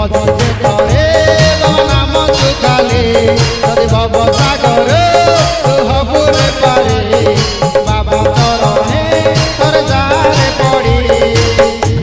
भजिले तोरे बाबा नाम तू खाली जदि भव सागर तू हबु रे पारे बाबा चरणे तोर जारे पड़ी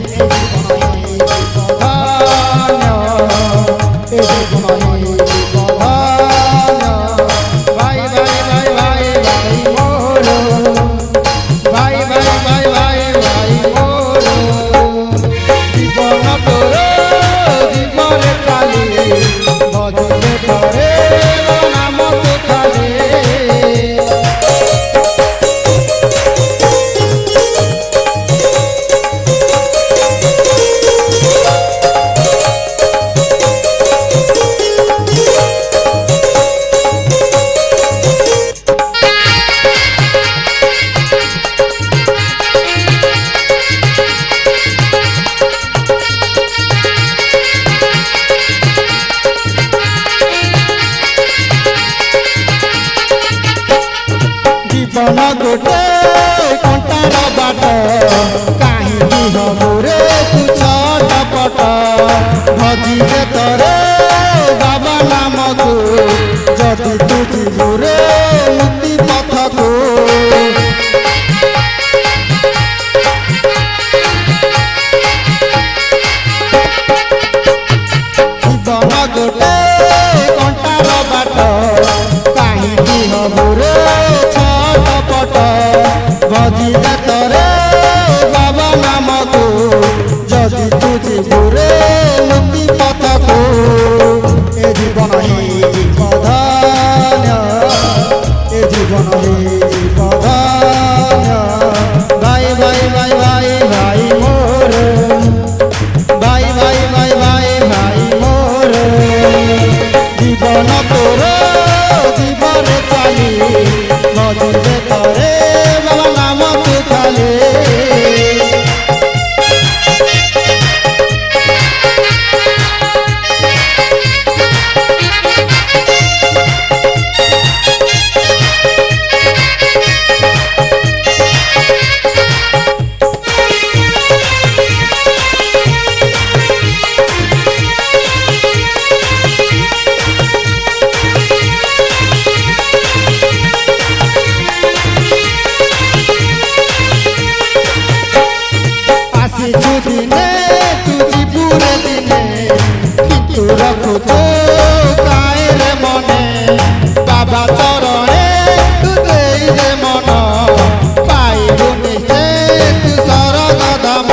जीवन गोटे कंटार बाट कहीं हबुरे तू छटपट भजिले तोरे बाबा नाम को जदि तू जीवरे मुक्ति पथ को जीवन गोटे कंटार बाट कहीं हबुरे भजिले तोरे बाबा नाम को जदि तू जीवरे मुक्ति पथ को ए जीवन ही जीवधान्य ए जीवन ही जीवधान्य भाई भाई भाई भाई भाई मोर भाई भाई भाई भाई भाई मोर जीवन तोर जीवन चाली भजिले तोरे दिने तू जीवरे दिने किंतु रखु तो काए रे मने बाबा चरणे तू देई रे मन पाइबु निसे तू स्वर्ग धाम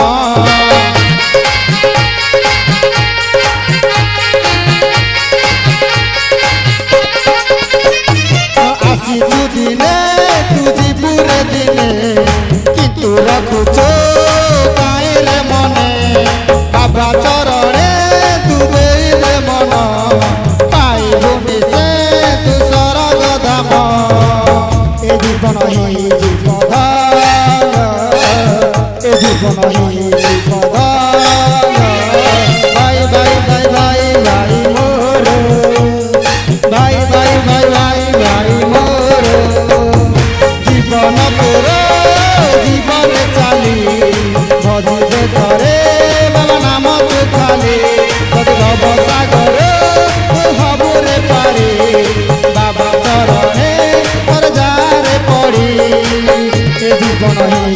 आसीचु दिने तू जीवरे दिने किंतु रखु तो बाबा चरणे तू देले मन पाइबु निसे तू स्वर्ग धाम ए जीवन ही जीवधान ए जीवन ही जीवधान भाई भाई भाई भाई भाई मोर भाई भाई भाई भाई भाई मोर जीवन तोर जीवन चाली भजिले तोरे भव सागर तू हबु रे पारे बाबा चरणे तोर जारे पड़ी ए जीवन